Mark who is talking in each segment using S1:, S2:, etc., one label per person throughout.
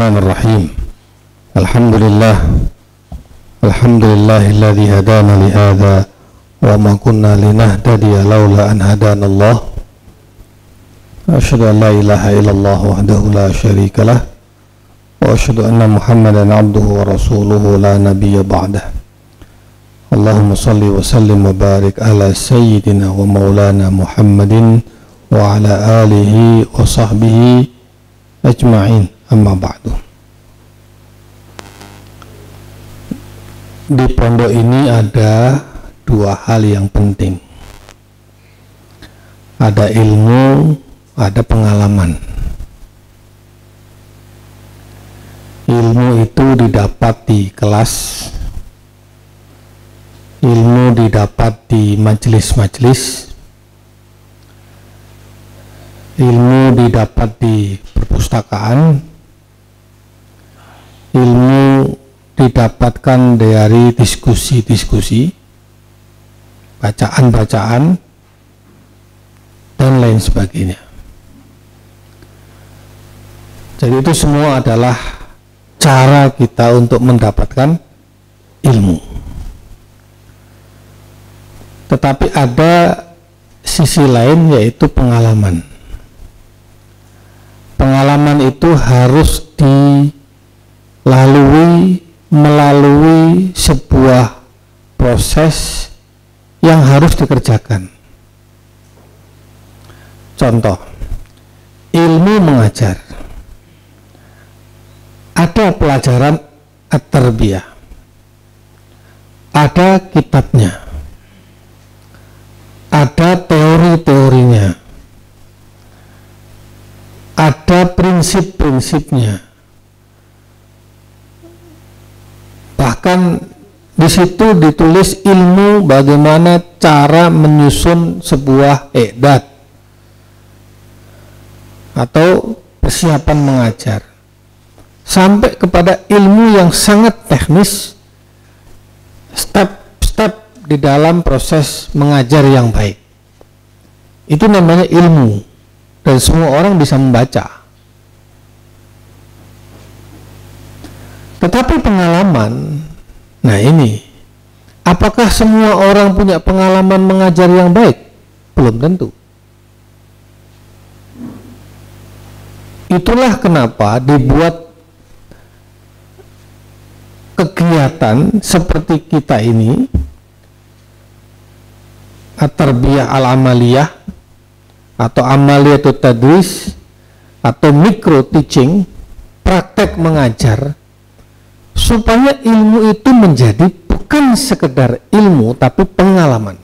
S1: Bismillahirrahmanirrahim. Alhamdulillahilladzi hadana li hadza wa ma kunna linahtadiya laula an hadanallah. Asyhadu an la ilaha illallah wahdahu la syarikalah wa asyhadu anna Muhammadan abduhu wa rasuluhu la nabiyya ba'dah. Allahumma salli wa sallim wa barik ala sayyidina wa maulana Muhammadin wa ala alihi wa sahbihi ajma'in, amma ba'du. Di pondok ini ada dua hal yang penting. Ada ilmu, ada pengalaman. Ilmu itu didapat di kelas, ilmu didapat di majelis-majelis, ilmu didapat di perpustakaan, ilmu didapatkan dari diskusi-diskusi, bacaan-bacaan, dan lain sebagainya. Jadi itu semua adalah cara kita untuk mendapatkan ilmu. Tetapi ada sisi lain, yaitu pengalaman. Pengalaman itu harus melalui sebuah proses yang harus dikerjakan. Contoh, ilmu mengajar. Ada pelajaran at-tarbiyah, ada kitabnya, ada teori-teorinya, ada prinsip-prinsipnya. Bahkan di situ ditulis ilmu bagaimana cara menyusun sebuah i'dad atau persiapan mengajar, sampai kepada ilmu yang sangat teknis, step-step di dalam proses mengajar yang baik. Itu namanya ilmu, dan semua orang bisa membaca. Tetapi pengalaman, nah ini, apakah semua orang punya pengalaman mengajar yang baik? Belum tentu. Itulah kenapa dibuat kegiatan seperti kita ini, at-tarbiyah al-amaliyah atau amaliyatut tadris atau micro teaching, praktek mengajar, supaya ilmu itu menjadi bukan sekedar ilmu tapi pengalaman.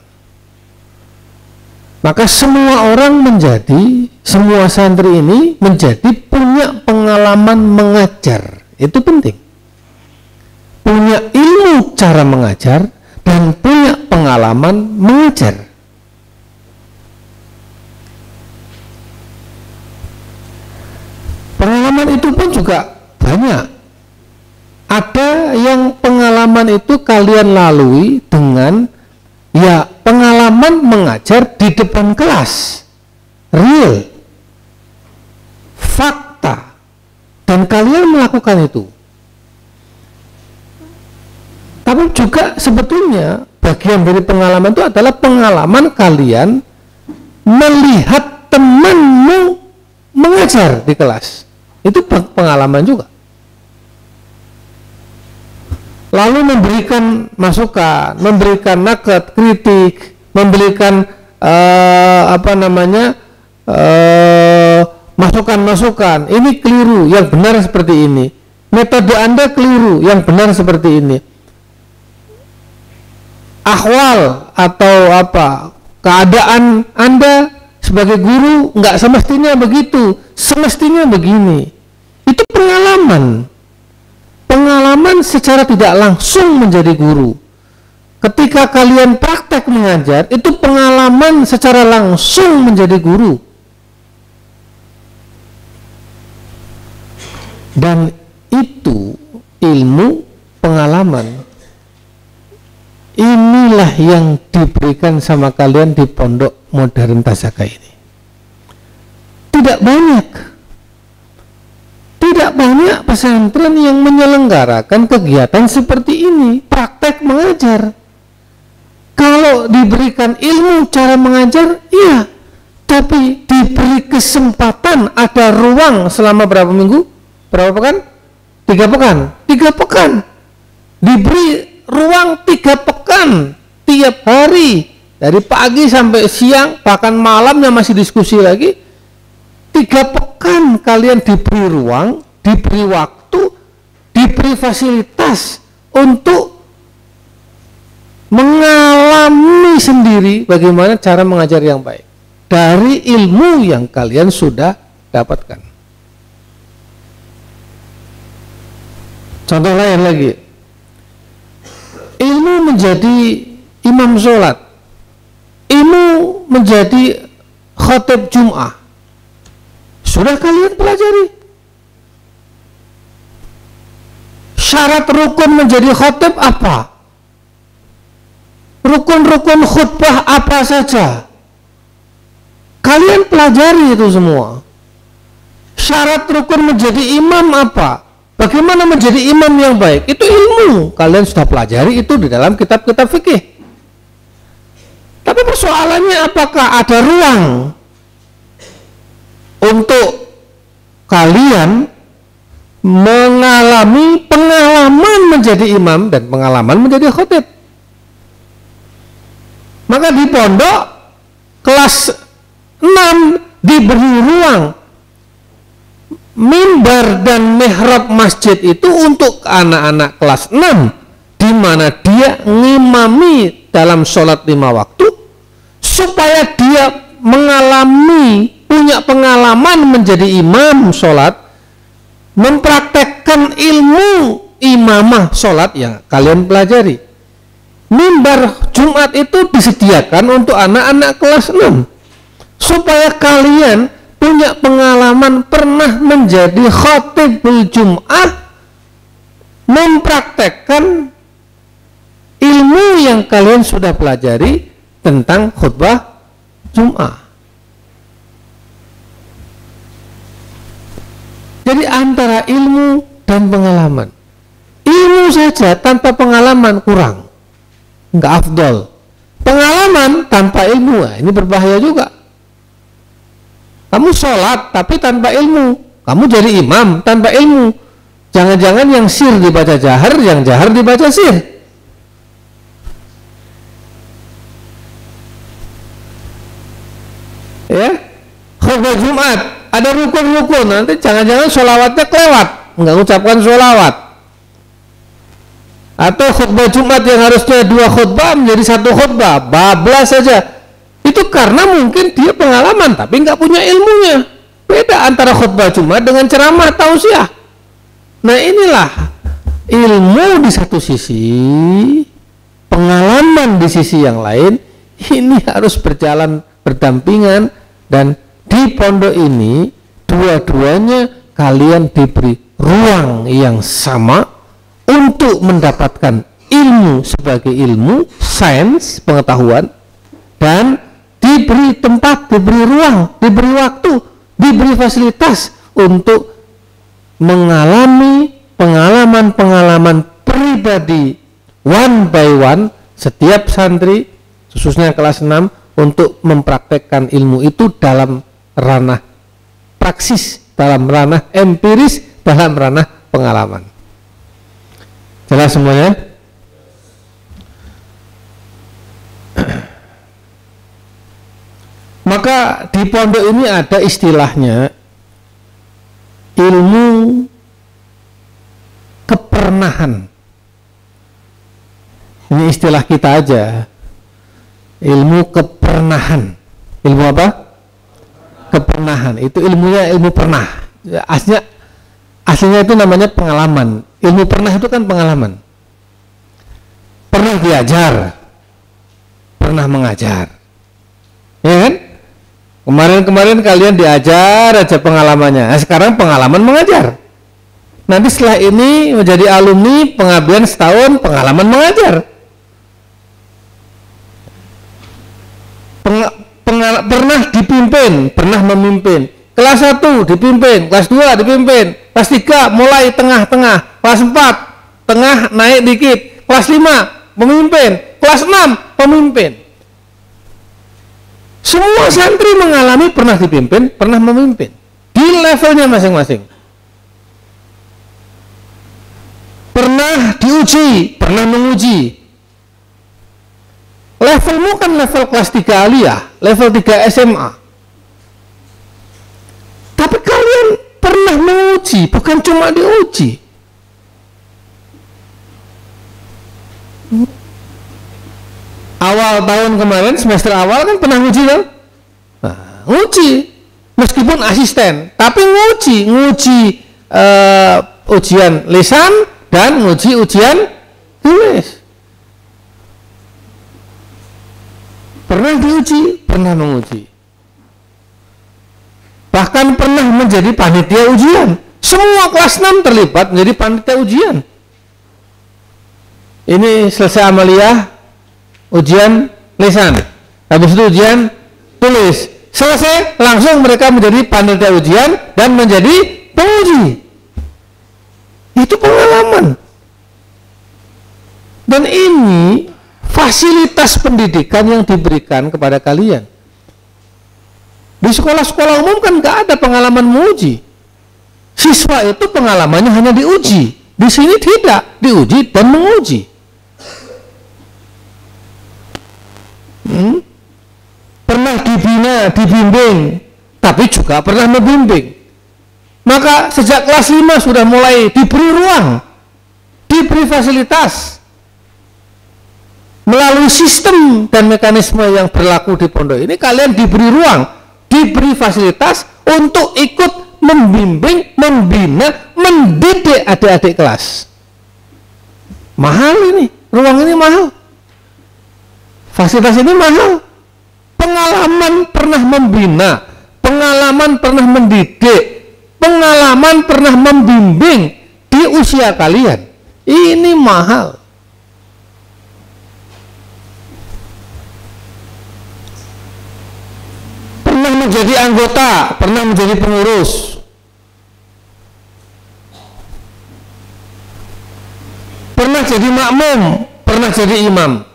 S1: Maka semua orang semua santri ini menjadi punya pengalaman mengajar. Itu penting. Punya ilmu cara mengajar dan punya pengalaman mengajar. Pengalaman itu pun juga banyak. Ada yang pengalaman itu kalian lalui dengan pengalaman mengajar di depan kelas, real, fakta, dan kalian melakukan itu. Tapi juga sebetulnya bagian dari pengalaman itu adalah pengalaman kalian melihat temanmu mengajar di kelas. Itu pengalaman juga. Lalu memberikan masukan, memberikan naqad, kritik, memberikan masukan-masukan. Ini keliru, yang benar seperti ini. Metode Anda keliru, yang benar seperti ini. Ahwal atau keadaan Anda sebagai guru nggak semestinya begitu, semestinya begini. Itu pengalaman. Pengalaman secara tidak langsung menjadi guru. Ketika kalian praktek mengajar, itu pengalaman secara langsung menjadi guru. Dan itu ilmu pengalaman. Inilah yang diberikan sama kalian di Pondok Modern Tazaka ini. Tidak banyak banyak pesantren yang menyelenggarakan kegiatan seperti ini, praktek mengajar. Kalau diberikan ilmu cara mengajar, iya, tapi diberi kesempatan, ada ruang selama berapa minggu? Berapa pekan? 3 pekan. 3 pekan. Diberi ruang 3 pekan tiap hari, dari pagi sampai siang, bahkan malamnya masih diskusi lagi. 3 pekan kalian diberi ruang, diberi waktu, diberi fasilitas untuk mengalami sendiri bagaimana cara mengajar yang baik dari ilmu yang kalian sudah dapatkan. Contoh lain lagi, ilmu menjadi imam sholat, ilmu menjadi khatib Jum'ah, sudah kalian pelajari. Syarat rukun menjadi khatib apa? Rukun-rukun khutbah apa saja? Kalian pelajari itu semua. Syarat rukun menjadi imam apa? Bagaimana menjadi imam yang baik? Itu ilmu. Kalian sudah pelajari itu di dalam kitab-kitab fikih. Tapi persoalannya, apakah ada ruang untuk kalian mengalami pengalaman menjadi imam dan pengalaman menjadi khatib? Maka di pondok kelas 6 diberi ruang, mimbar dan mihrab masjid itu untuk anak-anak kelas 6, di mana dia ngimami dalam sholat 5 waktu, supaya dia mengalami, punya pengalaman menjadi imam sholat, mempraktekkan ilmu imamah sholat yang kalian pelajari. Mimbar Jumat itu disediakan untuk anak-anak kelas 6 supaya kalian punya pengalaman pernah menjadi khatibul Jum'ah, mempraktekkan ilmu yang kalian sudah pelajari tentang khutbah Jum'ah. Jadi antara ilmu dan pengalaman, ilmu saja tanpa pengalaman kurang, nggak afdol. Pengalaman tanpa ilmu, ini berbahaya juga. Kamu sholat tapi tanpa ilmu, kamu jadi imam tanpa ilmu. Jangan-jangan yang sir dibaca jahar, yang jahar dibaca sir. Ya, khutbah Jumat ada rukun-rukun, nanti jangan-jangan sholawatnya kelewat, nggak ucapkan sholawat. Atau khutbah Jumat yang harusnya 2 khutbah menjadi 1 khutbah, bablas saja. Itu karena mungkin dia pengalaman tapi nggak punya ilmunya. Beda antara khutbah Jumat dengan ceramah tausiah. Nah inilah ilmu di satu sisi, pengalaman di sisi yang lain. Ini harus berjalan berdampingan, dan di pondok ini dua-duanya kalian diberi ruang yang sama untuk mendapatkan ilmu sebagai ilmu sains pengetahuan, dan diberi tempat, diberi ruang, diberi waktu, diberi fasilitas untuk mengalami pengalaman-pengalaman pribadi one by one. Setiap santri khususnya kelas 6 untuk mempraktekkan ilmu itu dalam ranah praksis, dalam ranah empiris, dalam ranah pengalaman. Jelas semuanya? Maka di pondok ini ada istilahnya ilmu kepernahan. Ini istilah kita aja. Ilmu kepernahan. Ilmu apa? Kepernahan. Itu ilmunya ilmu pernah. Aslinya itu namanya pengalaman. Ilmu pernah itu kan pengalaman. Pernah diajar, pernah mengajar, ya kan? Kemarin-kemarin kalian diajar aja pengalamannya. Nah, sekarang pengalaman mengajar. Nanti setelah ini menjadi alumni pengabdian setahun, pengalaman mengajar. Pernah dipimpin, pernah memimpin.
S2: kelas 1 dipimpin, kelas 2 dipimpin, kelas 3 mulai tengah-tengah, kelas 4 tengah naik dikit, kelas 5 pemimpin, kelas 6 pemimpin. Semua santri mengalami pernah dipimpin, pernah memimpin di levelnya masing-masing. Pernah diuji, pernah menguji. Levelmu kan level kelas 3 aliyah, level 3 SMA. Tapi kalian pernah menguji, bukan cuma diuji. Awal tahun kemarin, semester awal kan pernah nguji kan? Nah, nguji, meskipun asisten, tapi nguji ujian lisan dan nguji ujian tulis. Pernah diuji, pernah menguji. Bahkan pernah menjadi panitia ujian. Semua kelas 6 terlibat menjadi panitia ujian. Ini selesai amaliyah, ujian lisan. Habis itu ujian tulis. Selesai, langsung mereka menjadi panitia ujian dan menjadi penguji. Itu pengalaman. Dan ini fasilitas pendidikan yang diberikan kepada kalian. Di sekolah-sekolah umum kan nggak ada pengalaman menguji. Siswa itu pengalamannya hanya diuji. Di sini tidak, diuji dan menguji. Pernah dibina, dibimbing, tapi juga pernah membimbing. Maka sejak kelas 5 sudah mulai diberi ruang, diberi fasilitas melalui sistem dan mekanisme yang berlaku di pondok ini. Kalian diberi ruang, diberi fasilitas untuk ikut membimbing, membina, mendidik adik-adik kelas. Mahal ini, ruang ini mahal, fasilitas ini mahal. Pengalaman pernah membina, pengalaman pernah mendidik, pengalaman pernah membimbing di usia kalian, ini mahal. Pernah menjadi anggota, pernah menjadi pengurus, pernah jadi makmum, pernah jadi imam,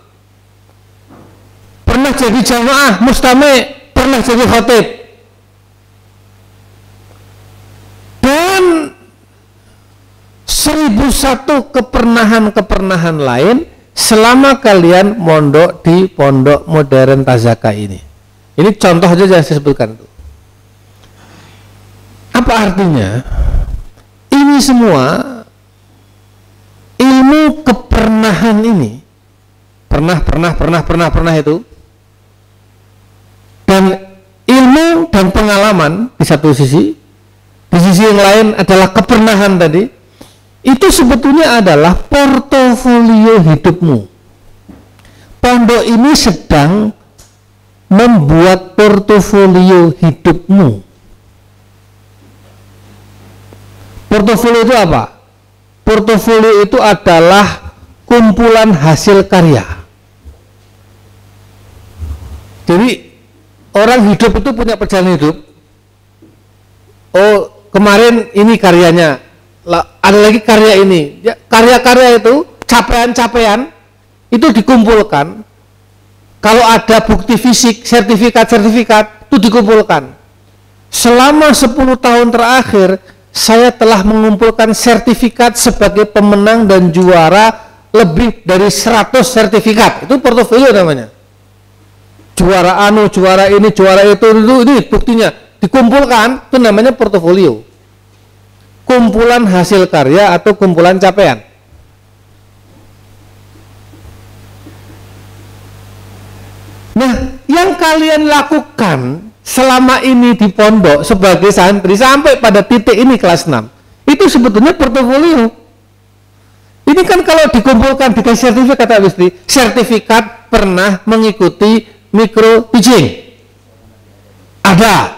S2: pernah jadi jamaah mustami', pernah jadi khatib, dan 1001 kepernahan lain selama kalian mondok di pondok modern Tazaka ini. Ini contoh saja yang saya sebutkan itu. Apa artinya? Ini semua ilmu kepernahan ini, pernah itu, dan ilmu dan pengalaman di satu sisi, di sisi yang lain adalah kepernahan tadi. Itu sebetulnya adalah portofolio hidupmu. Pondok ini sedang membuat portofolio hidupmu. Portofolio itu apa? Portofolio itu adalah kumpulan hasil karya. Jadi orang hidup itu punya perjalanan hidup. Oh, kemarin ini karyanya, ada lagi karya ini. Karya-karya itu, capaian-capaian itu dikumpulkan. Kalau ada bukti fisik, sertifikat-sertifikat itu dikumpulkan. Selama 10 tahun terakhir, saya telah mengumpulkan sertifikat sebagai pemenang dan juara lebih dari 100 sertifikat. Itu portofolio namanya. Juara anu, juara ini, juara itu, ini buktinya dikumpulkan, itu namanya portofolio. Kumpulan hasil karya atau kumpulan capaian. Nah, yang kalian lakukan selama ini di pondok sebagai santri sampai pada titik ini kelas 6, itu sebetulnya portofolio. Ini kan kalau dikumpulkan dengan sertifikat, sertifikat pernah mengikuti micro teaching, ada,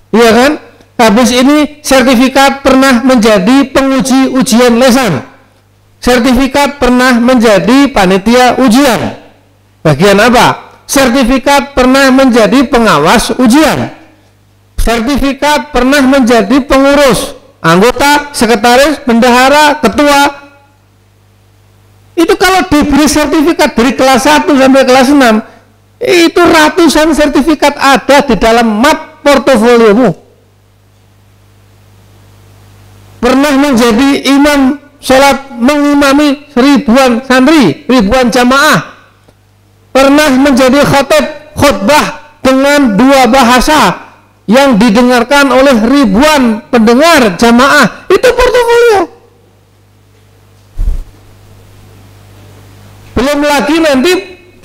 S2: iya kan? Habis ini sertifikat pernah menjadi penguji ujian lisan, sertifikat pernah menjadi panitia ujian. Bagian apa? Sertifikat pernah menjadi pengawas ujian. sertifikat pernah menjadi pengurus, anggota, sekretaris, bendahara, ketua. Itu kalau diberi sertifikat dari kelas 1 sampai kelas 6, itu ratusan sertifikat ada di dalam map portofoliomu. Pernah menjadi imam sholat, mengimami ribuan santri, ribuan jamaah. Pernah menjadi khotbah dengan 2 bahasa yang didengarkan oleh ribuan pendengar jamaah. Itu portofolio. Belum lagi nanti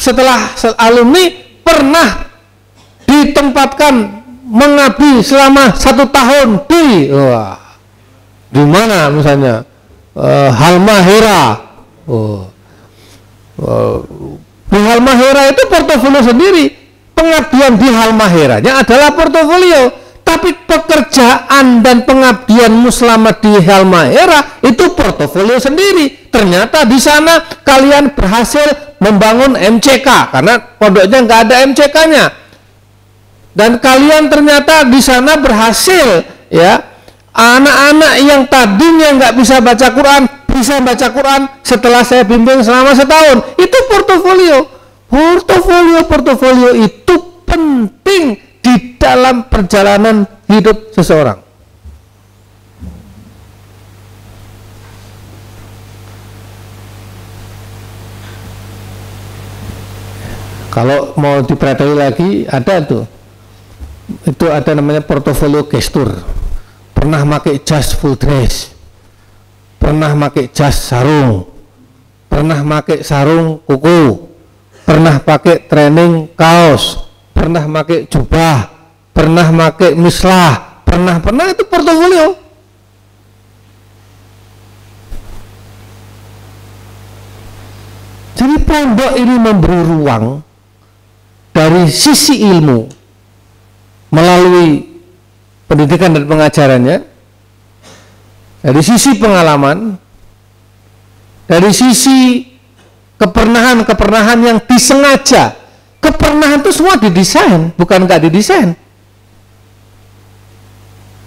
S2: setelah alumni pernah ditempatkan mengabdi selama 1 tahun di mana misalnya Halmahera. Di Halmahera itu portofolio sendiri. Pengabdian di Halmaheranya adalah portofolio, tapi pekerjaan dan pengabdianmu selama di Halmahera itu portofolio sendiri. Ternyata di sana kalian berhasil membangun MCK karena pondoknya nggak ada MCK-nya, dan kalian ternyata di sana berhasil, ya, anak-anak yang tadinya nggak bisa baca Quran bisa baca Quran setelah saya bimbing selama 1 tahun. Itu portofolio. Portofolio itu penting di dalam perjalanan hidup seseorang. Kalau mau dipelajari lagi ada tuh. Itu ada namanya portofolio gestur. Pernah pakai jas full dress, pernah pakai jas sarung, pernah pakai sarung kuku, pernah pakai training kaos, pernah pakai jubah, pernah pakai mislah, pernah itu portofolio. Jadi pondok ini memberi ruang dari sisi ilmu melalui pendidikan dan pengajarannya, dari sisi pengalaman, dari sisi kepernahan yang disengaja. Kepernahan itu semua didesain, bukan nggak didesain.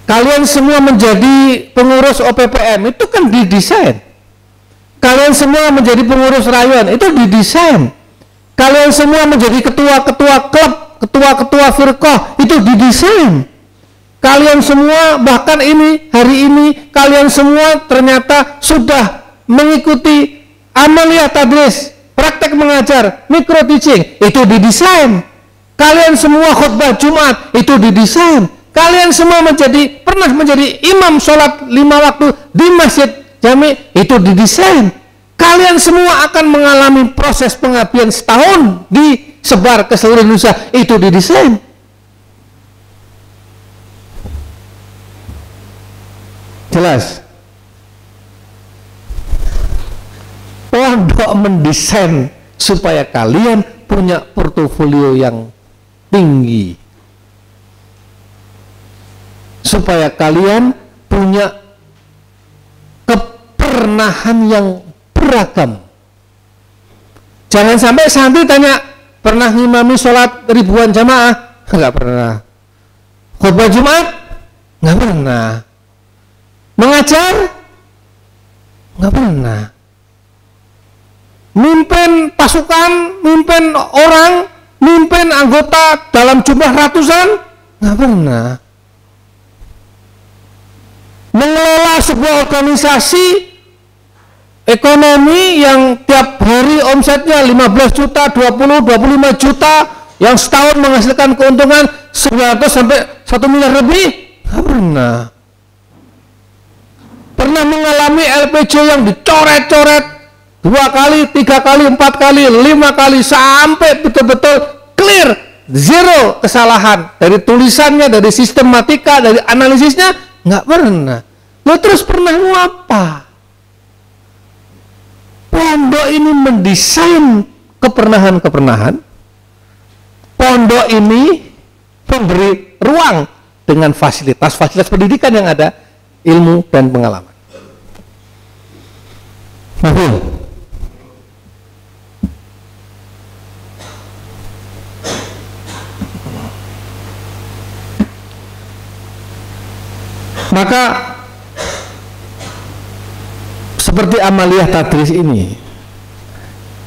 S2: Kalian semua menjadi pengurus OPPM itu kan didesain. Kalian semua menjadi pengurus rayon itu didesain. Kalian semua menjadi ketua-ketua klub, ketua-ketua firqah itu didesain. Kalian semua bahkan hari ini kalian semua ternyata sudah mengikuti amaliyah tadris, praktek mengajar, micro teaching, itu didesain. Kalian semua khutbah Jumat itu didesain. Kalian semua pernah menjadi imam sholat 5 waktu di masjid jami, itu didesain. Kalian semua akan mengalami proses pengabdian setahun disebar ke seluruh Indonesia, itu didesain. Jelas? Pondok mendesain supaya kalian punya portofolio yang tinggi, supaya kalian punya kepernahan yang beragam. Jangan sampai santri tanya, pernah ngimami sholat ribuan jamaah? Enggak pernah. Khutbah Jumat? Enggak pernah. Mengajar? Enggak pernah. Mimpin pasukan, mimpin orang, mimpin anggota dalam jumlah ratusan? Enggak pernah. Mengelola sebuah organisasi ekonomi yang tiap hari omsetnya 15 juta, 20, 25 juta, yang setahun menghasilkan keuntungan 900 sampai 1 miliar lebih? Enggak pernah. Pernah mengalami LPJ yang dicoret-coret 2 kali, 3 kali, 4 kali, 5 kali sampai betul-betul clear, zero kesalahan dari tulisannya, dari sistematika, dari analisisnya? Nggak pernah. Lo terus pernah mau apa? Pondok ini mendesain kepernahan-kepernahan. Pondok ini memberi ruang dengan fasilitas-fasilitas pendidikan yang ada, ilmu dan pengalaman. Maka seperti amaliyah tadris ini,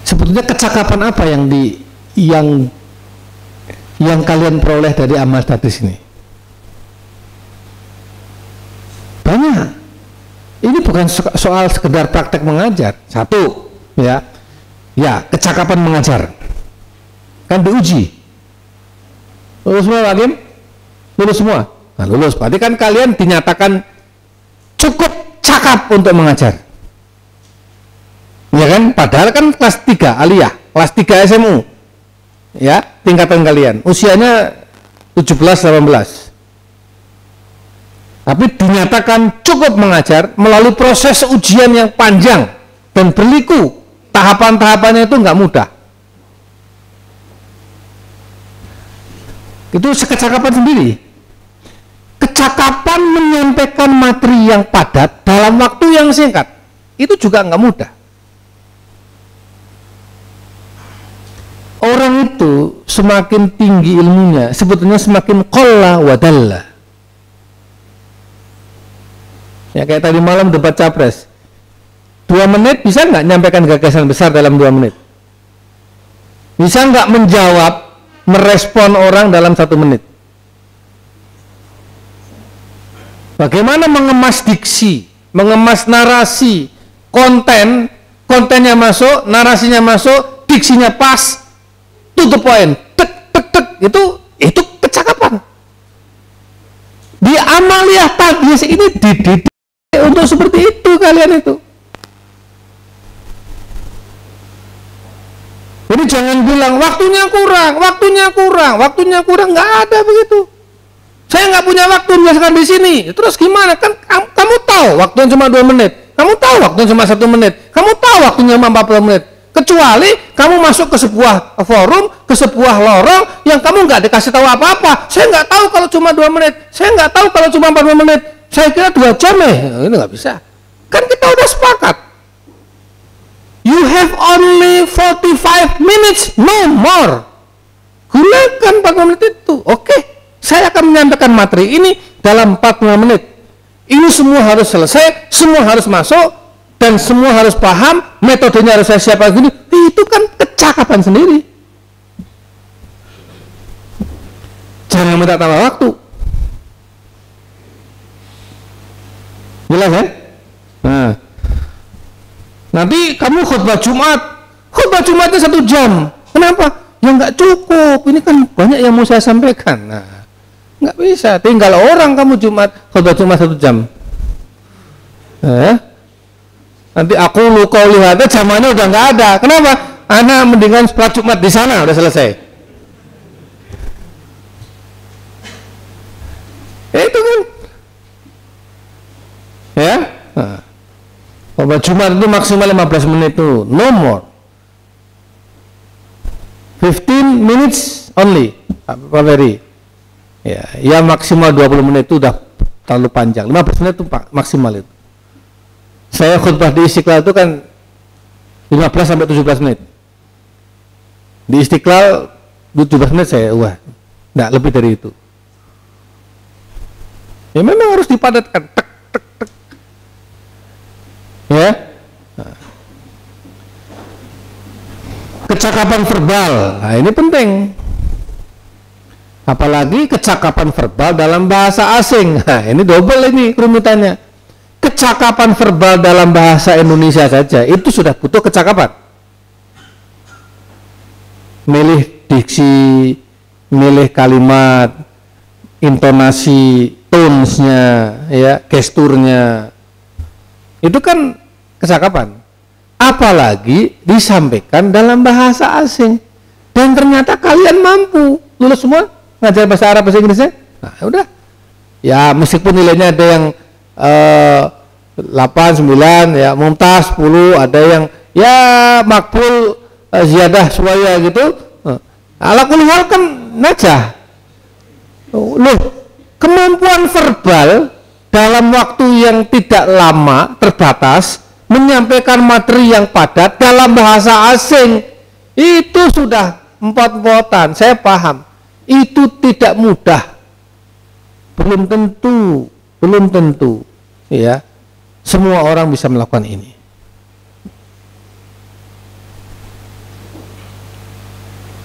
S2: sebetulnya kecakapan apa yang kalian peroleh dari amal tadris ini? Banyak. Ini bukan soal sekedar praktek mengajar. Satu, ya, kecakapan mengajar kan diuji. Lulus semua, Hakim? Lulus semua? Nah, lulus. Berarti kan kalian dinyatakan cukup cakap untuk mengajar. Ya kan? Padahal kan kelas 3 aliyah, kelas 3 SMU. Ya, tingkatan kalian. Usianya 17-18. Tapi dinyatakan cukup mengajar melalui proses ujian yang panjang dan berliku. Tahapan-tahapannya itu nggak mudah. Itu kecakapan sendiri. Kecakapan menyampaikan materi yang padat dalam waktu yang singkat, itu juga nggak mudah. Orang itu semakin tinggi ilmunya, sebetulnya semakin qalla wa dalla. Ya kayak tadi malam debat capres, 2 menit bisa nggak nyampaikan gagasan besar dalam 2 menit? Bisa nggak menjawab, merespon orang dalam 1 menit? Bagaimana mengemas diksi, mengemas narasi, kontennya masuk, narasinya masuk, diksinya pas, to the point, tek, itu kecakapan. Di amaliyah tadris ini dididik untuk seperti itu kalian itu. Jadi jangan bilang waktunya kurang, nggak ada begitu. Saya nggak punya waktu menjelaskan di sini. Terus gimana? Kan kamu tahu waktunya cuma 2 menit. Kamu tahu waktunya cuma 1 menit. Kamu tahu waktunya cuma 40 menit. Kecuali kamu masuk ke sebuah forum, ke sebuah lorong yang kamu nggak dikasih tahu apa-apa. Saya nggak tahu kalau cuma 2 menit. Saya nggak tahu kalau cuma 40 menit. Saya kira 2 jam Ini nggak bisa. Kan kita udah sepakat. You have only 45 minutes, no more. Gunakan 40 menit itu. Oke, saya akan menyampaikan materi ini dalam 45 menit. Ini semua harus selesai, semua harus masuk, dan semua harus paham, metodenya harus saya siapkan gini. Itu kan kecakapan sendiri. Jangan minta tambah waktu. Jelas ya? Nah, nanti kamu khutbah Jumatnya 1 jam. Kenapa? Ya nggak cukup. Ini kan banyak yang mau saya sampaikan. Nah, nggak bisa. Tinggal orang kamu khutbah Jumat 1 jam. Nanti aku kau lihat zamannya udah nggak ada. Kenapa? Anak mendingan sholat Jumat di sana udah selesai. Itu kan. Ya. Khutbah Jumat itu maksimal 15 menit itu, no more. 15 minutes only, Pak Ferry. Ya maksimal 20 menit itu udah terlalu panjang. 15 menit itu maksimal itu. Saya khutbah di Istiqlal itu kan 15 sampai 17 menit. Di Istiqlal 17 menit saya enggak lebih dari itu. Ya memang harus dipadatkan. Ya. Kecakapan verbal, nah ini penting. Apalagi kecakapan verbal dalam bahasa asing. Nah, ini double ini kerumitannya. Kecakapan verbal dalam bahasa Indonesia saja itu sudah butuh kecakapan. Milih diksi, milih kalimat, intonasi, tones-nya, ya, gesturnya. Itu kan kecakapan. Apalagi disampaikan dalam bahasa asing. Dan ternyata kalian mampu. Lulus semua ngajar bahasa Arab, bahasa Inggrisnya. Nah, udah. Ya, meskipun nilainya ada yang 8, 9, ya, mumtaz 10, ada yang ya makbul, ziyadah suwaya gitu. Ala kulli hal kan najah. Loh, kemampuan verbal dalam waktu yang tidak lama, terbatas, menyampaikan materi yang padat dalam bahasa asing, itu sudah empot-empotan. Saya paham, itu tidak mudah. Belum tentu belum tentu ya semua orang bisa melakukan ini.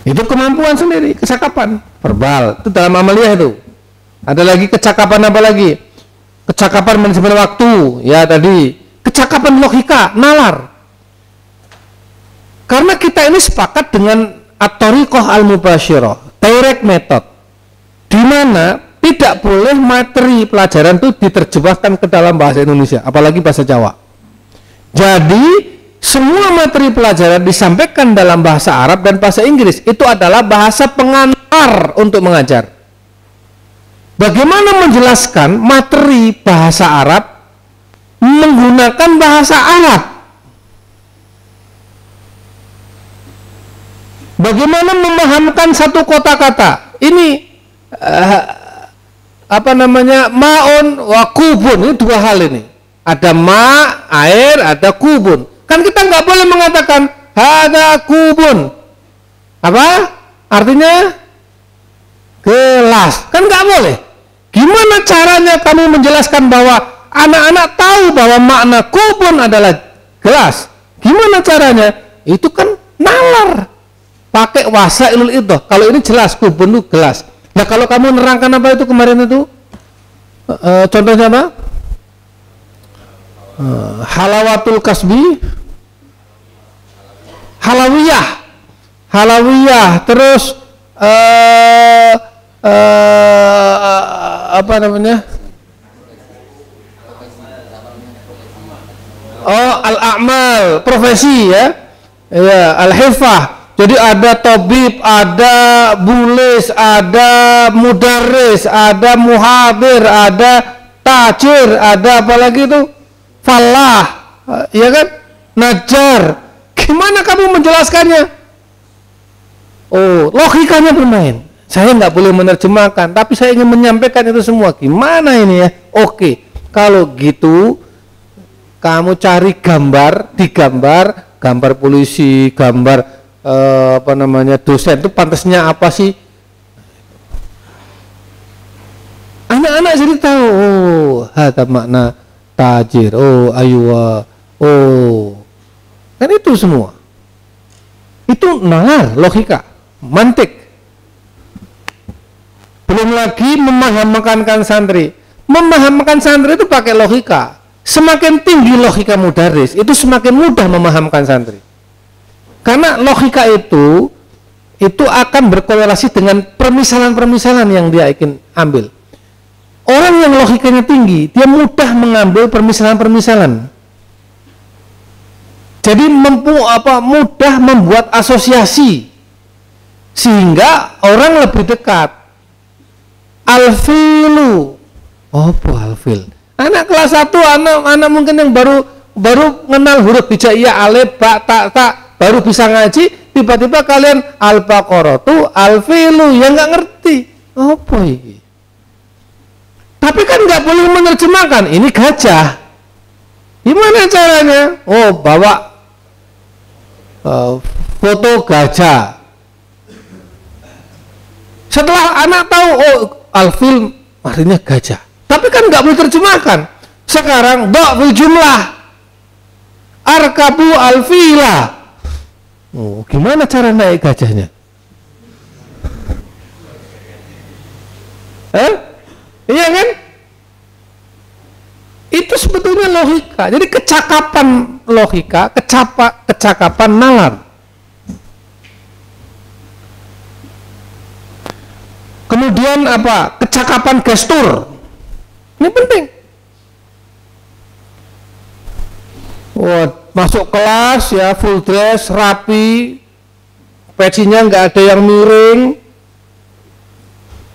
S2: Itu kemampuan sendiri, kecakapan verbal itu dalam amaliyah itu. Ada lagi kecakapan apa lagi? Kecakapan manajemen waktu, ya tadi. Kecakapan logika, nalar. Karena kita ini sepakat dengan at-thariqah al-mubasyirah, direct method, di mana tidak boleh materi pelajaran itu diterjemahkan ke dalam bahasa Indonesia, apalagi bahasa Jawa. Jadi semua materi pelajaran disampaikan dalam bahasa Arab dan bahasa Inggris. Itu adalah bahasa pengantar untuk mengajar. Bagaimana menjelaskan materi bahasa Arab menggunakan bahasa Arab? Bagaimana memahamkan satu kata-kata? Ini ma'un wa kubun. Ini dua hal ini. Ada ma, air, ada kubun. Kan kita nggak boleh mengatakan hada kubun. Apa? Artinya gelas. Kan nggak boleh. Gimana caranya kamu menjelaskan bahwa anak-anak tahu bahwa makna kubun adalah gelas? Gimana caranya? Itu kan nalar. Pakai wasailul idhah. Kalau ini jelas kubun itu gelas. Nah kalau kamu nerangkan apa itu kemarin itu? Contohnya apa? Halawatul kasbi, halawiyah, terus apa namanya? Oh, al-a'mal, profesi ya. Ya, al-hifah. Jadi ada tabib, ada bulis, ada mudarris, ada muhadir, ada tajir, ada apa lagi itu? Falah, ya kan? Najar. Gimana kamu menjelaskannya? Oh, logikanya bermain. Saya nggak boleh menerjemahkan, tapi saya ingin menyampaikan itu semua. Gimana ini ya? Oke, kalau gitu kamu cari digambar gambar polisi, gambar dosen itu pantasnya apa sih? Anak-anak jadi tahu. Oh, ada makna tajir. Oh, aywa. Oh, kan itu semua. Itu nalar, logika, mantik. Belum lagi memahamkan santri. Memahamkan santri itu pakai logika. Semakin tinggi logika mudaris, itu semakin mudah memahamkan santri. Karena logika itu akan berkorelasi dengan permisalan-permisalan yang dia ingin ambil. Orang yang logikanya tinggi, dia mudah mengambil permisalan-permisalan. Jadi mudah membuat asosiasi sehingga orang lebih dekat. Alfilu, apa alfil? Anak kelas 1, anak mungkin yang baru mengenal huruf hijaiyah, alif, ba, ta, baru bisa ngaji, tiba-tiba kalian al-baqarah tu alfilu, yang nggak ngerti apa ini. Tapi kan nggak boleh menerjemahkan, ini gajah. Gimana caranya? Oh, bawa foto gajah. Setelah anak tahu, oh alfil artinya gajah. Tapi kan nggak boleh terjemahkan. Sekarang fil jumlah arkabu alfila. Oh, gimana cara naik gajahnya? Iya kan? Itu sebetulnya logika. Jadi kecakapan logika, kecakapan nalar. Kemudian apa? Kecakapan gestur. Ini penting. Masuk kelas ya full dress, rapi, pecinya nggak ada yang miring.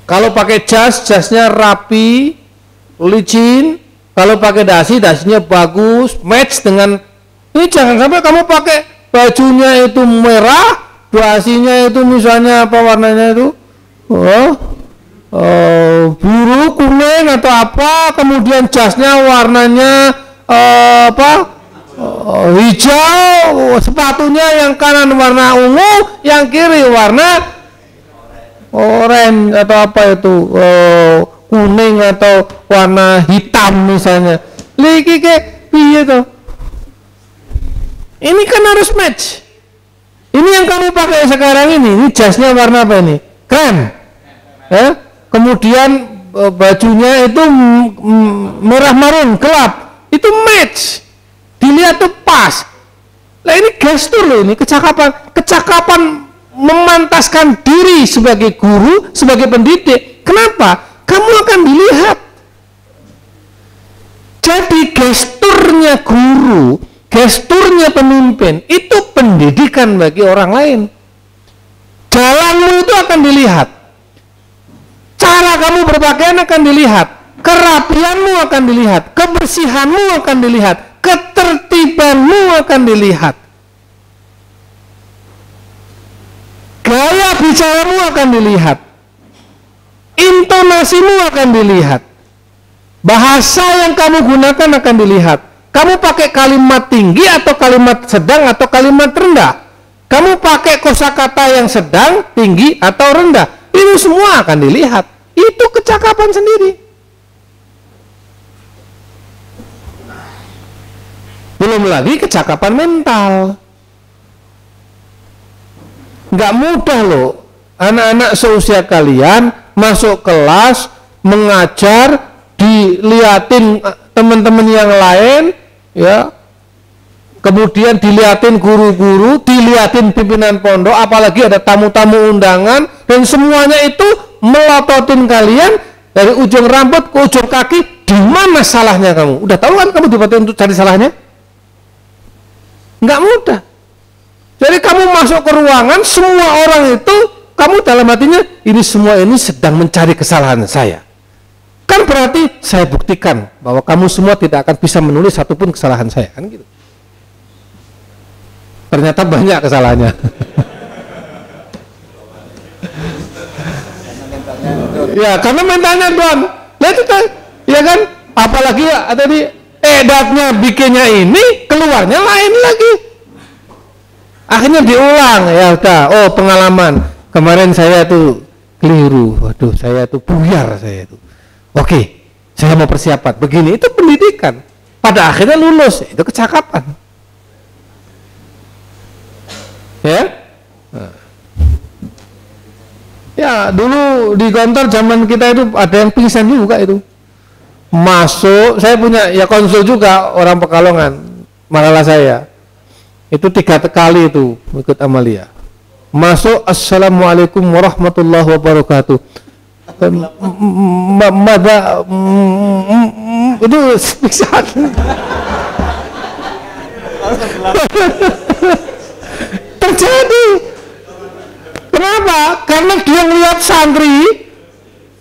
S2: Kalau pakai jasnya rapi, licin. Kalau pakai dasinya bagus, match dengan. Ini jangan sampai kamu pakai bajunya itu merah, dasinya itu misalnya apa warnanya itu? Biru, kuning atau apa, kemudian jasnya warnanya hijau, sepatunya yang kanan warna ungu, yang kiri warna oranye atau apa itu, kuning atau warna hitam misalnya. Lagi kayak piye toh? Ini kan harus match. Ini yang kamu pakai sekarang ini jasnya warna apa ini? Krem. Ya? Kemudian bajunya itu merah marun gelap, itu match, dilihat tuh pas. Nah ini gestur loh, ini kecakapan memantaskan diri sebagai guru, sebagai pendidik. Kenapa? Kamu akan dilihat. Jadi gesturnya guru, gesturnya pemimpin itu pendidikan bagi orang lain. Jalanmu itu akan dilihat, cara kamu berpakaian akan dilihat, kerapianmu akan dilihat, kebersihanmu akan dilihat, ketertibanmu akan dilihat, gaya bicaramu akan dilihat, intonasimu akan dilihat, bahasa yang kamu gunakan akan dilihat. Kamu pakai kalimat tinggi atau kalimat sedang atau kalimat rendah, kamu pakai kosakata yang sedang, tinggi atau rendah, itu semua akan dilihat. Itu kecakapan sendiri. Belum lagi kecakapan mental. Nggak mudah loh anak-anak seusia kalian masuk kelas, mengajar, diliatin teman-teman yang lain, ya, kemudian diliatin guru-guru, diliatin pimpinan pondok, apalagi ada tamu-tamu undangan, dan semuanya itu melototin kalian dari ujung rambut ke ujung kaki. Di mana salahnya kamu? Udah tahu kan kamu dibantu untuk cari salahnya? Nggak mudah. Jadi kamu masuk ke ruangan, semua orang itu kamu dalam hatinya, ini semua ini sedang mencari kesalahan saya. Kan berarti saya buktikan bahwa kamu semua tidak akan bisa menulis satupun kesalahan saya, kan gitu. Ternyata banyak kesalahannya. Ya, karena mentalnya down. Nah itu kan, ya kan? Apalagi tadi edatnya bikinnya ini, keluarnya lain lagi. Akhirnya diulang, ya udah. Oh, pengalaman. Kemarin saya tuh keliru. Waduh, saya tuh buyar saya tuh. Oke, saya mau persiapan. Begini, itu pendidikan. Pada akhirnya lulus, itu kecakapan. Ya? Nah. Ya, dulu di kantor zaman kita itu ada yang pingsan juga itu. Masuk, saya punya ya konsul juga orang Pekalongan, malah saya. Itu 3 kali itu ikut amalia. Masuk, assalamualaikum warahmatullahi wabarakatuh. Itu pingsan. Terjadi. Kenapa? Karena dia ngeliat santri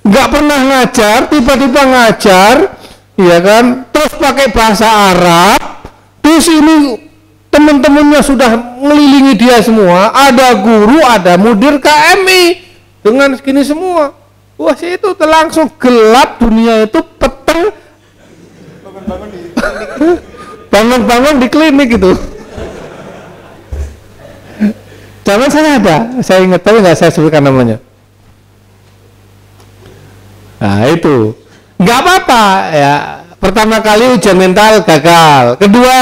S2: nggak pernah ngajar, tiba-tiba ngajar, ya kan? Terus pakai bahasa Arab. Terus ini teman-temannya sudah ngelilingi dia semua. Ada guru, ada mudir KMI dengan segini semua. Wah, itu langsung gelap dunia itu, peteng. Bangun-bangun di klinik itu. Zaman saya ada, saya ingat tapi nggak saya sebutkan namanya. Nah itu, nggak apa-apa ya. Pertama kali ujian mental gagal, kedua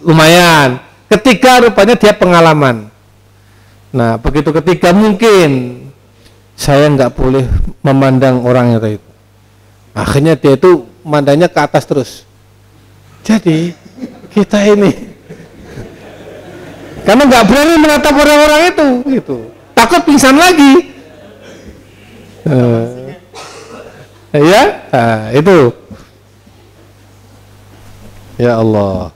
S2: lumayan, ketiga rupanya dia pengalaman. Nah begitu ketiga mungkin saya nggak boleh memandang orang itu. Akhirnya dia itu mandangnya ke atas terus. Jadi kita ini karena nggak berani menatap orang-orang itu, gitu. Takut pingsan lagi. Ya, itu. Ya Allah.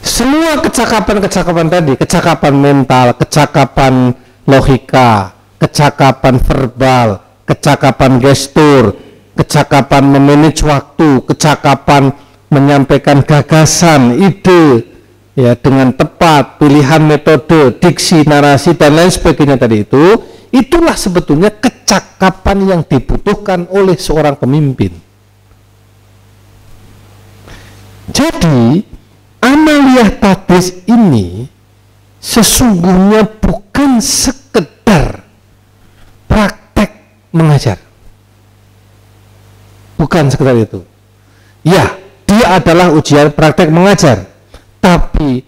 S2: Semua kecakapan-kecakapan tadi, kecakapan mental, kecakapan logika, kecakapan verbal, kecakapan gestur, kecakapan memanage waktu, kecakapan menyampaikan gagasan, ide, ya dengan tepat, pilihan metode, diksi, narasi dan lain sebagainya tadi itu, itulah sebetulnya kecakapan yang dibutuhkan oleh seorang pemimpin. Jadi amaliyah tadris ini sesungguhnya bukan sekedar praktek mengajar. Bukan sekedar itu. Ya, dia adalah ujian praktek mengajar. Tapi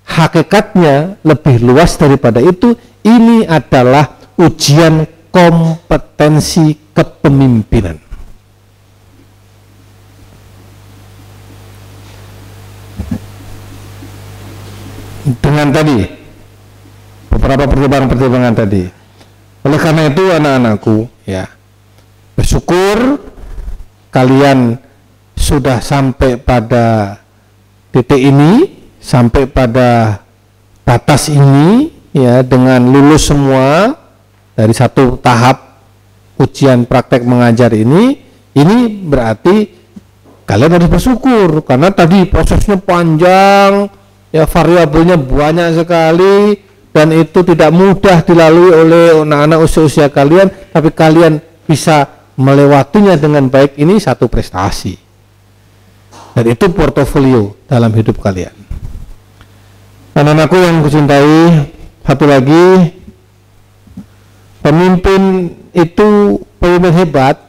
S2: hakikatnya lebih luas daripada itu. Ini adalah ujian kompetensi kepemimpinan. Dengan tadi beberapa pertimbangan-pertimbangan tadi. Oleh karena itu anak-anakku, ya, bersyukur kalian sudah sampai pada titik ini, sampai pada batas ini, ya, dengan lulus semua dari satu tahap ujian praktek mengajar ini berarti kalian harus bersyukur karena tadi prosesnya panjang, ya, variabelnya banyak sekali dan itu tidak mudah dilalui oleh anak-anak usia-usia kalian, tapi kalian bisa melewatinya dengan baik. Ini satu prestasi dan itu portofolio dalam hidup kalian. Anak-anakku yang kucintai, satu lagi, pemimpin hebat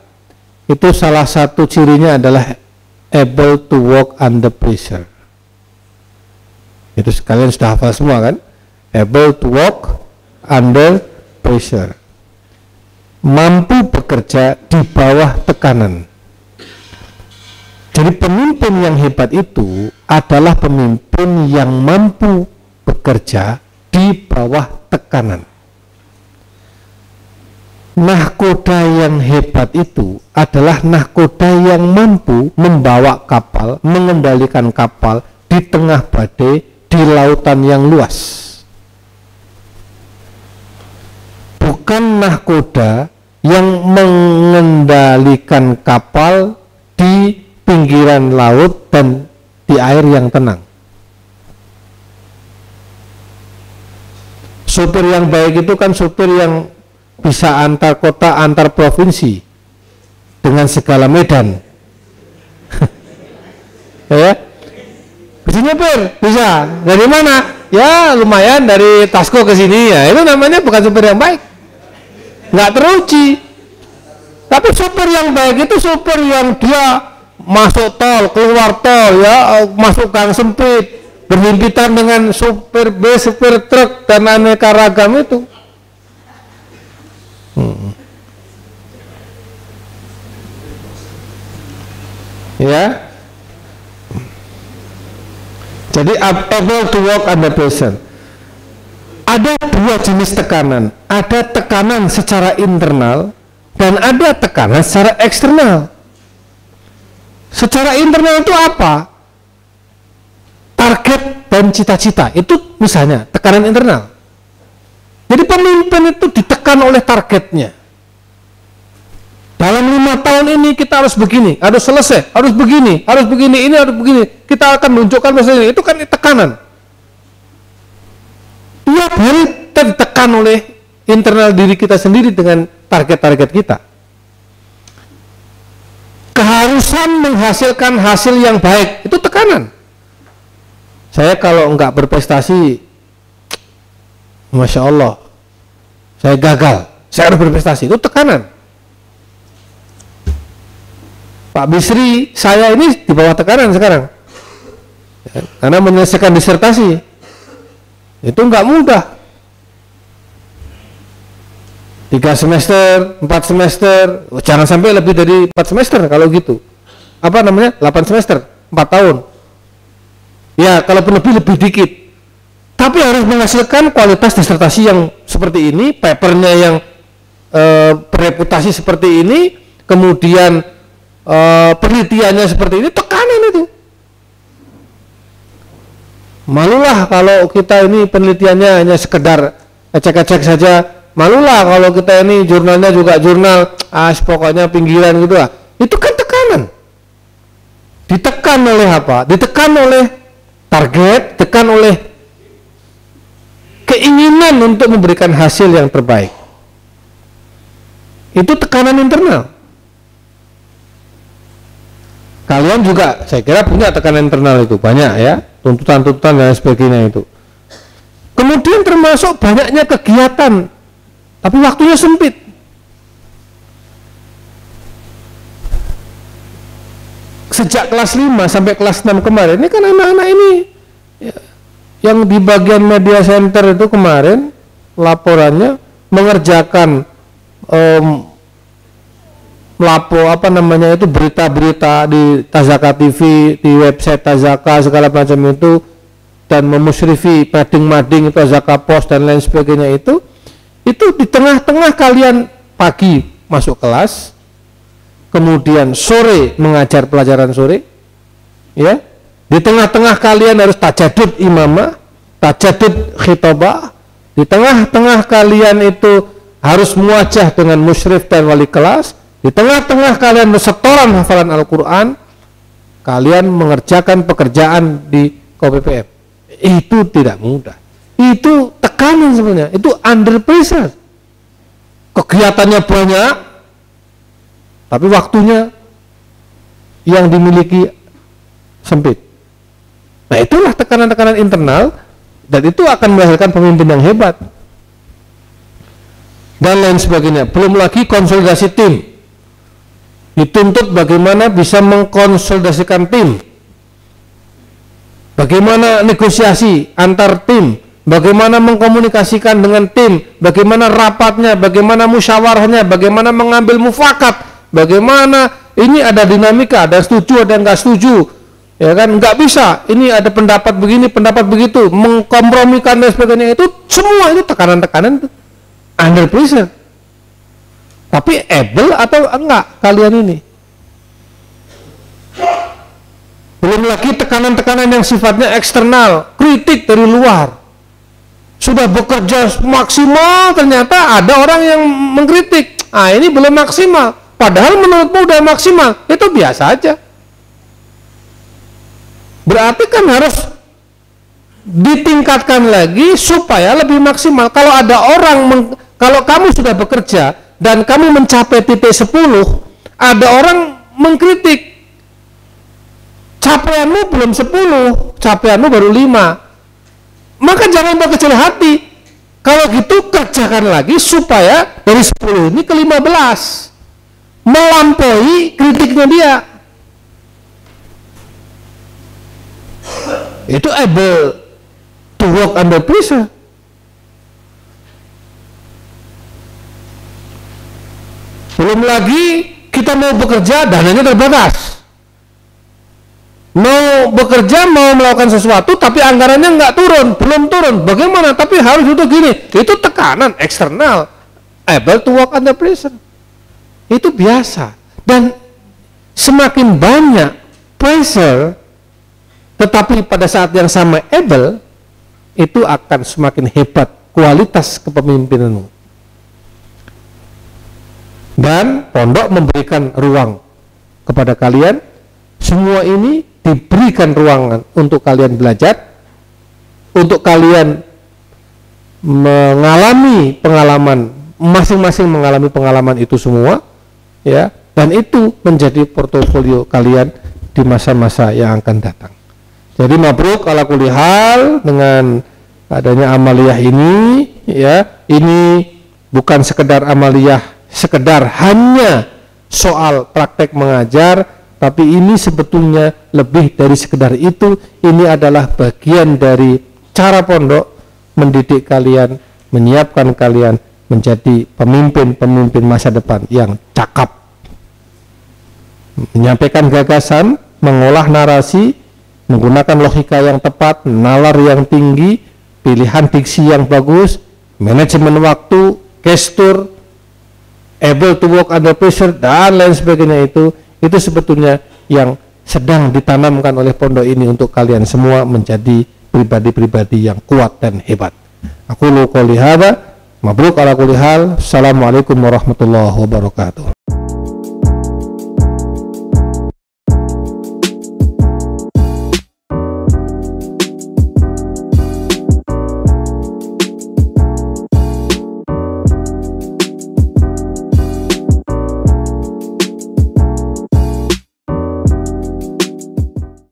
S2: itu salah satu cirinya adalah able to work under pressure. Itu kalian sudah hafal semua kan? Able to work under pressure. Mampu bekerja di bawah tekanan. Jadi pemimpin yang hebat itu adalah pemimpin yang mampu bekerja di bawah tekanan. Nahkoda yang hebat itu adalah nahkoda yang mampu membawa kapal, mengendalikan kapal di tengah badai di lautan yang luas. Bukan nahkoda yang mengendalikan kapal di pinggiran laut dan di air yang tenang. Supir yang baik itu kan supir yang bisa antar kota, antar provinsi dengan segala medan. Ya, bisa nyopir, bisa. Dari mana? Ya lumayan dari Tasko ke sini, ya. Itu namanya bukan supir yang baik, nggak teruji. Tapi supir yang baik itu supir yang dia masuk tol, keluar tol, ya, masuk gang sempit, berhimpitan dengan supir bis, supir truk dan aneka ragam itu. Ya. Jadi able to work under pressure. Ada dua jenis tekanan. Ada tekanan secara internal dan ada tekanan secara eksternal. Secara internal itu apa? Target dan cita-cita. Itu misalnya tekanan internal. Jadi pemimpin itu ditekan oleh targetnya. Dalam 5 tahun ini kita harus begini, harus selesai, harus begini, ini harus begini. Kita akan menunjukkan masalah ini. Itu kan tekanan. Tiap hari kita ditekan oleh internal diri kita sendiri dengan target-target kita. Keharusan menghasilkan hasil yang baik, itu tekanan. Saya kalau enggak berprestasi, Masya Allah, saya gagal, saya harus berprestasi, itu tekanan. Pak Bisri, saya ini di bawah tekanan sekarang, ya, karena menyelesaikan disertasi itu enggak mudah. 3 semester, 4 semester, jangan sampai lebih dari 4 semester kalau gitu. Apa namanya? 8 semester, 4 tahun. Ya, kalaupun lebih dikit. Tapi harus menghasilkan kualitas disertasi yang seperti ini, papernya yang bereputasi seperti ini, kemudian penelitiannya seperti ini, tekanan itu. Malulah kalau kita ini penelitiannya hanya sekedar ecek-ecek saja. Malulah kalau kita ini jurnalnya juga jurnal pokoknya pinggiran gitu lah. Itu kan tekanan. Ditekan oleh apa? Ditekan oleh target, ditekan oleh keinginan untuk memberikan hasil yang terbaik. Itu tekanan internal. Kalian juga saya kira punya tekanan internal itu banyak ya, tuntutan-tuntutan dan sebagainya itu. Kemudian termasuk banyaknya kegiatan, tapi waktunya sempit. sejak kelas 5 sampai kelas 6 kemarin, ini kan anak-anak ini ya, yang di bagian media center itu kemarin laporannya mengerjakan berita-berita di Tazaka TV, di website Tazaka segala macam itu, dan memusrifi mading-mading itu Tazaka Post dan lain sebagainya itu di tengah-tengah kalian pagi masuk kelas, kemudian sore mengajar pelajaran sore, ya, di tengah-tengah kalian harus tajadud imamah, tajadud khitobah, di tengah-tengah kalian itu harus muajah dengan musyrif dan wali kelas, di tengah-tengah kalian setoran hafalan Al-Quran, kalian mengerjakan pekerjaan di KPPM. Itu tidak mudah. Itu tekanan sebenarnya. Itu under pressure. Kegiatannya banyak, tapi waktunya yang dimiliki sempit. Nah, itulah tekanan-tekanan internal, dan itu akan menghasilkan pemimpin yang hebat. Dan lain sebagainya. Belum lagi konsolidasi tim. Dituntut bagaimana bisa mengkonsolidasikan tim, bagaimana negosiasi antar tim, bagaimana mengkomunikasikan dengan tim, bagaimana rapatnya, bagaimana musyawarahnya, bagaimana mengambil mufakat, bagaimana ini ada dinamika, ada setuju, ada nggak setuju, ya kan, nggak bisa, ini ada pendapat begini, pendapat begitu, mengkompromikan dan sebagainya. Itu semua itu tekanan-tekanan under pressure. Tapi able atau enggak kalian ini? Belum lagi tekanan-tekanan yang sifatnya eksternal, kritik dari luar. Sudah bekerja maksimal, ternyata ada orang yang mengkritik. Ah, ini belum maksimal. Padahal menurutmu udah maksimal. Itu biasa aja. Berarti kan harus ditingkatkan lagi supaya lebih maksimal. Kalau ada orang, kalau kamu sudah bekerja dan kamu mencapai titik 10, ada orang mengkritik, capaianmu belum 10, capaianmu baru 5, maka jangan berkecil hati. Kalau gitu kerjakan lagi supaya dari 10 ini ke 15, melampaui kritiknya dia. Itu able to work under pressure. Belum lagi kita mau bekerja, dananya terbatas. Mau bekerja, mau melakukan sesuatu, tapi anggarannya nggak turun, belum turun. Bagaimana? Tapi harus itu gini. Itu tekanan eksternal. Able to work under pressure. Itu biasa. Dan semakin banyak pressure, tetapi pada saat yang sama able, itu akan semakin hebat kualitas kepemimpinanmu. Dan pondok memberikan ruang kepada kalian. Semua ini diberikan ruangan untuk kalian belajar, untuk kalian mengalami pengalaman, masing-masing mengalami pengalaman itu semua, ya. Dan itu menjadi portofolio kalian di masa-masa yang akan datang. Jadi mabruk ala kulli hal dengan adanya amaliyah ini, ya. Ini bukan sekedar amaliyah, sekedar hanya soal praktek mengajar, tapi ini sebetulnya lebih dari sekedar itu. Ini adalah bagian dari cara pondok mendidik kalian, menyiapkan kalian menjadi pemimpin-pemimpin masa depan yang cakap, menyampaikan gagasan, mengolah narasi, menggunakan logika yang tepat, nalar yang tinggi, pilihan diksi yang bagus, manajemen waktu, gestur, able to work under pressure, dan lain sebagainya. Itu sebetulnya yang sedang ditanamkan oleh pondok ini untuk kalian semua menjadi pribadi-pribadi yang kuat dan hebat. Aku qouli hadza, mabruk ala kulli hal. Assalamualaikum warahmatullahi wabarakatuh.